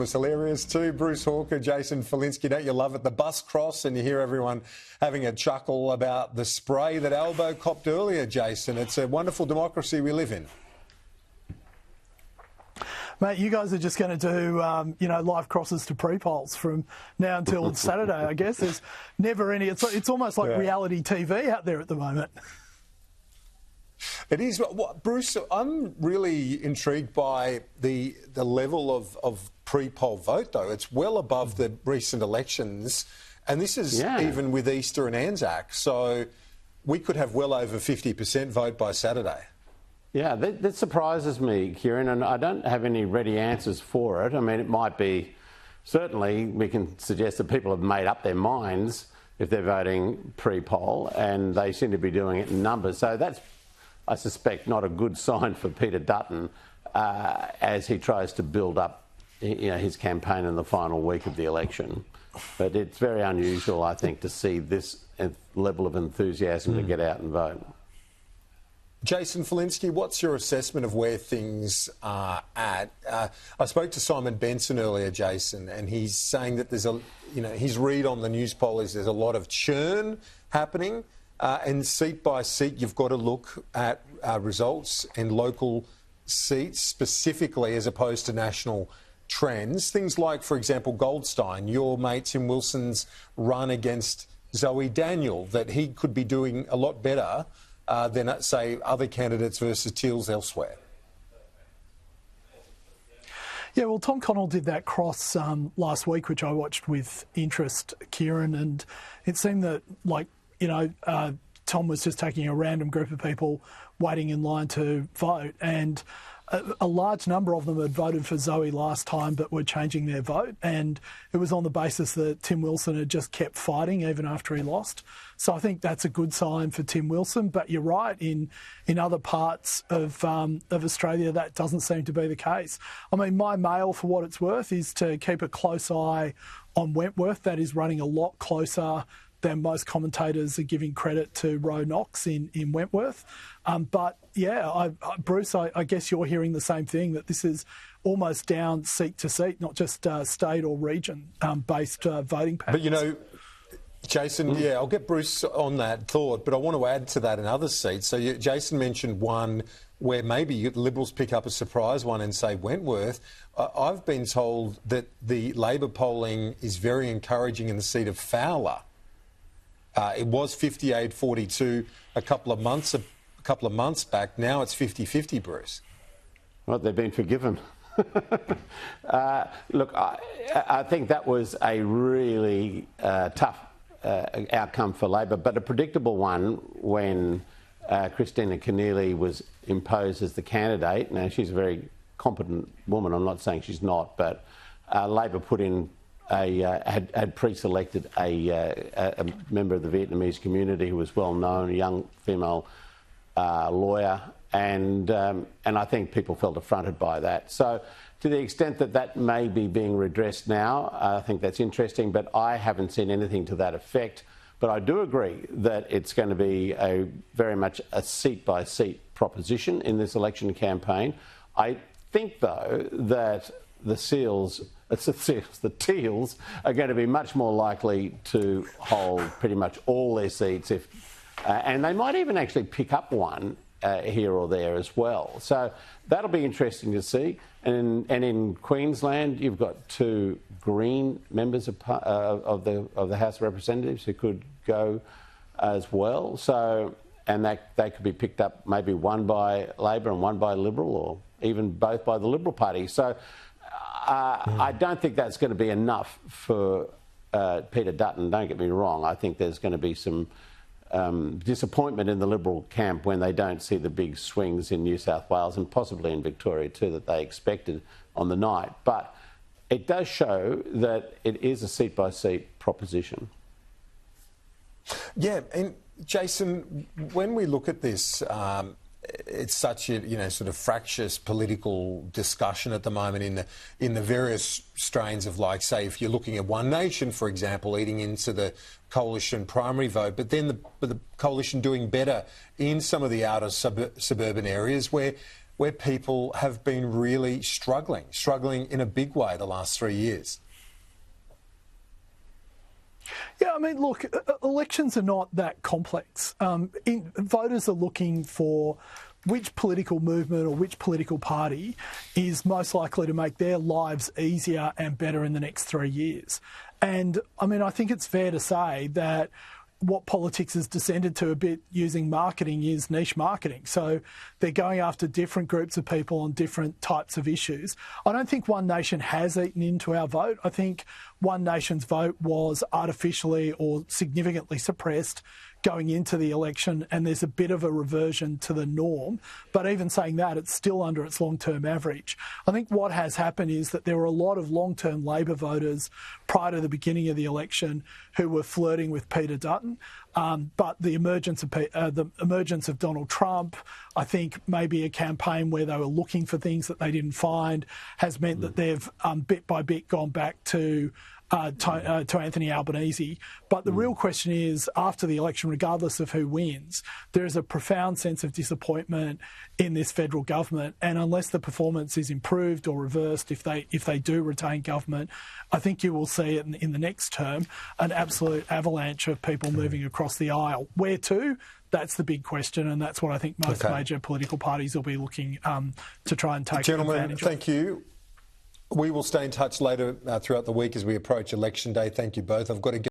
was hilarious too. Bruce Hawker, Jason Falinski, don't you love it? The bus cross, and you hear everyone having a chuckle about the spray that Albo copped earlier, Jason. It's a wonderful democracy we live in. Mate, you guys are just going to do, live crosses to pre-polls from now until Saturday, I guess. There's never any... It's almost like reality TV out there at the moment. It is. Bruce, I'm really intrigued by the level of pre-poll vote, though. It's well above the recent elections, and this is even with Easter and Anzac. So we could have well over 50% vote by Saturday. Yeah, that surprises me, Kieran, and I don't have any ready answers for it. I mean, it might be... Certainly, we can suggest that people have made up their minds if they're voting pre-poll, and they seem to be doing it in numbers. So that's, I suspect, not a good sign for Peter Dutton as he tries to build up his campaign in the final week of the election. But it's very unusual, I think, to see this level of enthusiasm to get out and vote. Jason Falinski, what's your assessment of where things are at? I spoke to Simon Benson earlier, Jason, and he's saying that there's his read on the news poll is there's a lot of churn happening, and seat by seat you've got to look at results and local seats specifically as opposed to national trends. Things like, for example, Goldstein, your mate Tim Wilson's run against Zoe Daniel, that he could be doing a lot better than, say, other candidates versus Teals elsewhere. Yeah, well, Tom Connell did that cross last week, which I watched with interest, Kieran, and it seemed that, Tom was just taking a random group of people waiting in line to vote, and a large number of them had voted for Zoe last time but were changing their vote, and it was on the basis that Tim Wilson had just kept fighting even after he lost. So I think that's a good sign for Tim Wilson, but you're right, in other parts of Australia that doesn't seem to be the case. I mean, my mail, for what it's worth, is to keep a close eye on Wentworth. That is running a lot closer than most commentators are giving credit to Roe Knox in Wentworth. But, yeah, Bruce, I guess you're hearing the same thing, that this is almost down seat to seat, not just state or region-based voting patterns. But, Jason, I'll get Bruce on that thought, but I want to add to that in other seats. So Jason mentioned one where maybe Liberals pick up a surprise one and say Wentworth. I've been told that the Labor polling is very encouraging in the seat of Fowler. It was 58-42 a couple of months back. Now it's 50-50, Bruce. Well, they've been forgiven. Look, I think that was a really tough outcome for Labor, but a predictable one when Christina Keneally was imposed as the candidate. Now, she's a very competent woman. I'm not saying she's not, but Labor put in had pre-selected a member of the Vietnamese community who was well known, a young female lawyer, and I think people felt affronted by that. So to the extent that that may be being redressed now, I think that's interesting, but I haven't seen anything to that effect. But I do agree that it's going to be very much a seat-by-seat proposition in this election campaign. I think, though, that the Teals are going to be much more likely to hold pretty much all their seats, and they might even actually pick up one here or there as well. So that'll be interesting to see. And in Queensland, you've got two Green members of the House of Representatives who could go as well. So, and they could be picked up, maybe one by Labor and one by Liberal, or even both by the Liberal Party. So I don't think that's going to be enough for Peter Dutton. Don't get me wrong. I think there's going to be some disappointment in the Liberal camp when they don't see the big swings in New South Wales and possibly in Victoria too that they expected on the night. But it does show that it is a seat-by-seat proposition. Yeah, and Jason, when we look at this, it's such a sort of fractious political discussion at the moment in the various strains of, like, say, if you're looking at One Nation, for example, eating into the coalition primary vote, but then the coalition doing better in some of the outer suburban areas where where people have been really struggling in a big way the last 3 years. Yeah, I mean, look, elections are not that complex. Voters are looking for which political movement or which political party is most likely to make their lives easier and better in the next 3 years. And, I mean, I think it's fair to say that what politics has descended to a bit using marketing is niche marketing. So they're going after different groups of people on different types of issues. I don't think One Nation has eaten into our vote. I think One Nation's vote was artificially or significantly suppressed going into the election, and there's a bit of a reversion to the norm. But even saying that, it's still under its long-term average. I think what has happened is that there were a lot of long-term Labor voters prior to the beginning of the election who were flirting with Peter Dutton. But the emergence of Donald Trump, I think maybe a campaign where they were looking for things that they didn't find, has meant that they've bit by bit gone back to Anthony Albanese. But the real question is, after the election, regardless of who wins, there is a profound sense of disappointment in this federal government. And unless the performance is improved or reversed, if they do retain government, I think you will see it in the next term, an absolute avalanche of people moving across the aisle. Where to? That's the big question, and that's what I think most major political parties will be looking to try and take advantage of. Gentlemen, thank you. We will stay in touch later throughout the week as we approach Election Day. Thank you both. I've got to